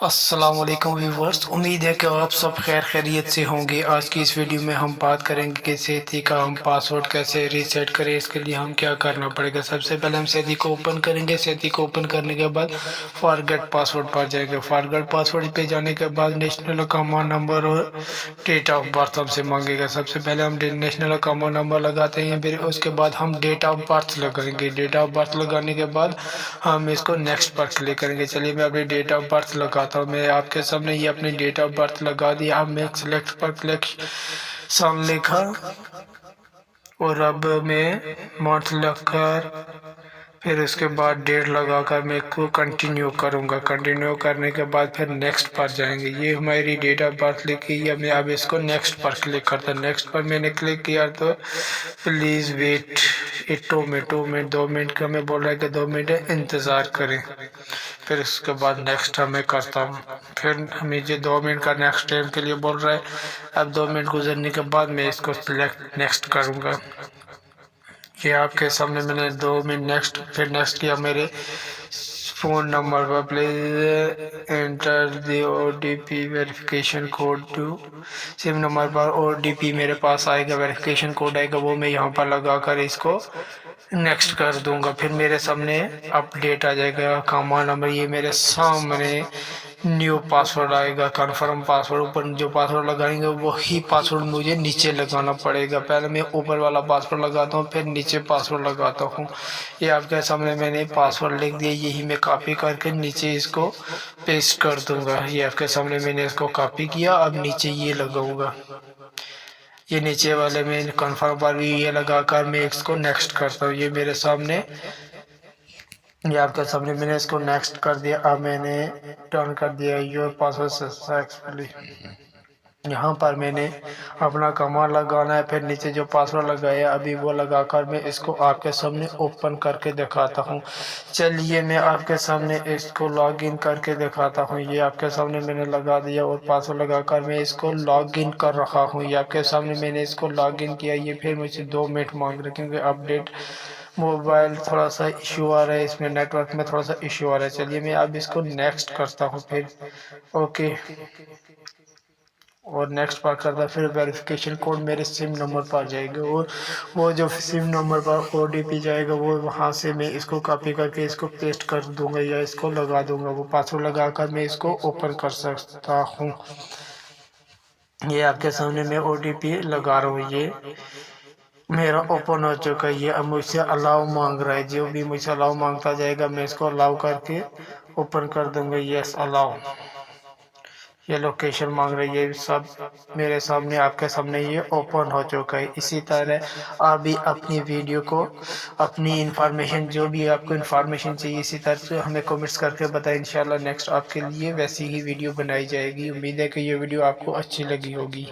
السلام علیکم ویورز، امید ہے کہ آپ سب خیر خیریت سے ہوں گے۔ آج کی اس ویڈیو میں ہم بات کریں گے کہ سیتی کا ہم پاسورڈ کیسے ریسیٹ کریں۔ اس کے لیے ہم کیا کرنا پڑے گا۔ سب سے پہلے ہم سیتی کو اوپن کریں گے۔ سیتی کو اوپن کرنے کے بعد فارگیٹ پاسورڈ پر جائیں گے۔ فارگیٹ پاسورڈ پہ جانے کے بعد نیشنل اکاؤنٹ نمبر اور ڈیٹ آف برتھ ہم سے مانگے گا۔ سب سے پہلے ہم نیشنل اکاؤنٹ نمبر لگاتے ہیں، پھر اس کے بعد ہم ڈیٹ آف برتھ لگائیں گے۔ ڈیٹ آف برتھ لگانے کے بعد ہم اس کو نیکسٹ پر کلک کریں گے۔ چلیے میں اپنی ڈیٹ آف برتھ لگاتا ہوں۔ میں آپ کے سامنے یہ اپنی ڈیٹ آف برتھ لگا دیا۔ اب میں سلیکٹ پر کلک سال لکھا اور اب میں منتھ لکھ کر پھر اس کے بعد ڈیٹ لگا کر میں کو کنٹینیو کروں گا۔ کنٹینیو کرنے کے بعد پھر نیکسٹ پر جائیں گے۔ یہ ہماری ڈیٹ آف برتھ لکھی ہے۔ میں اب اس کو نیکسٹ پر کلک کرتا ہوں۔ نیکسٹ پر میں نے کلک کیا تو پلیز ویٹ 2 منٹ کا میں بول رہا ہے کہ 2 منٹ انتظار کریں۔ پھر اس کے بعد نیکسٹ میں کرتا ہوں۔ پھر مجھے 2 منٹ کا نیکسٹ ٹائم کے لیے بول رہا ہے۔ اب 2 منٹ گزرنے کے بعد میں اس کو سلیکٹ نیکسٹ کروں گا۔ یہ آپ کے سامنے میں نے 2 منٹ نیکسٹ پھر نیکسٹ کیا۔ میرے فون نمبر پر please enter the OTP verification code to SIM number پر OTP میرے پاس آئے گا، ویریفیکیشن کوڈ آئے گا، وہ میں یہاں پر لگا کر اس کو نیکسٹ کر دوں گا۔ پھر میرے سامنے اپڈیٹ آ جائے گا اکاؤنٹ نمبر۔ یہ میرے سامنے نیو پاسورڈ آئے گا، کنفرم پاسورڈ۔ اوپر جو پاسورڈ لگائیں گے وہی پاسورڈ مجھے نیچے لگانا پڑے گا۔ پہلے میں اوپر والا پاسورڈ لگاتا ہوں، پھر نیچے پاسورڈ لگاتا ہوں۔ یہ آپ کے سامنے میں نے پاسورڈ لکھ دیا، یہی میں کاپی کر کے نیچے اس کو پیسٹ کر دوں گا۔ یہ آپ کے سامنے میں نے اس کو کاپی کیا، اب نیچے یہ لگاؤں گا۔ یہ نیچے والے میں کنفرم پر بھی یہ لگا کر میں اس کو نیکسٹ کرتا ہوں۔ یہ میرے سامنے یہ آپ کے سامنے میں نے اس کو نیکسٹ کر دیا۔ اب میں نے ٹرن کر دیا یور پاسورڈ سکسیسفلی۔ یہاں پر میں نے اپنا کمانڈ لگانا ہے، پھر نیچے جو پاسورڈ لگایا ابھی وہ لگا کر میں اس کو آپ کے سامنے اوپن کر کے دکھاتا ہوں۔ چلیے میں آپ کے سامنے اس کو لاگ ان کر کے دکھاتا ہوں۔ یہ آپ کے سامنے میں نے لگا دیا اور پاسورڈ لگا کر میں اس کو لاگ ان کر رہا ہوں۔ یہ آپ کے سامنے میں نے اس کو لاگ ان کیا۔ یہ پھر مجھے 2 منٹ مانگ رہے کیونکہ اپڈیٹ موبائل تھوڑا سا ایشو آ رہا ہے، اس میں نیٹ ورک میں تھوڑا سا ایشو آ رہا ہے۔ چلیے میں اب اس کو نیکسٹ کرتا ہوں، پھر اوکے اور نیکسٹ پر کرتا، پھر ویریفیکیشن کوڈ میرے سم نمبر پر جائے گا اور وہ جو سم نمبر پر OTP جائے گا وہ وہاں سے میں اس کو کاپی کر کے اس کو پیسٹ کر دوں گا یا اس کو لگا دوں گا۔ وہ پاسورڈ لگا کر میں اس کو اوپن کر سکتا ہوں۔ یہ آپ کے سامنے میں OTP لگا رہا ہوں۔ یہ میرا اوپن ہو چکا ہے۔ یہ اب مجھ سے الاؤ مانگ رہا ہے، جو بھی مجھ سے الاؤ مانگتا جائے گا میں اس کو الاؤ کر کے اوپن کر دوں گا۔ یس الاؤ۔ یہ لوکیشن مانگ رہی ہے، یہ سب میرے سامنے آپ کے سامنے یہ اوپن ہو چکا ہے۔ اسی طرح آپ بھی اپنی ویڈیو کو اپنی انفارمیشن جو بھی آپ کو انفارمیشن چاہیے اسی طرح سے ہمیں کمنٹس کر کے بتائیں۔ انشاءاللہ نیکسٹ آپ کے لیے ویسی ہی ویڈیو بنائی جائے گی۔ امید ہے کہ یہ ویڈیو آپ کو اچھی لگی ہوگی۔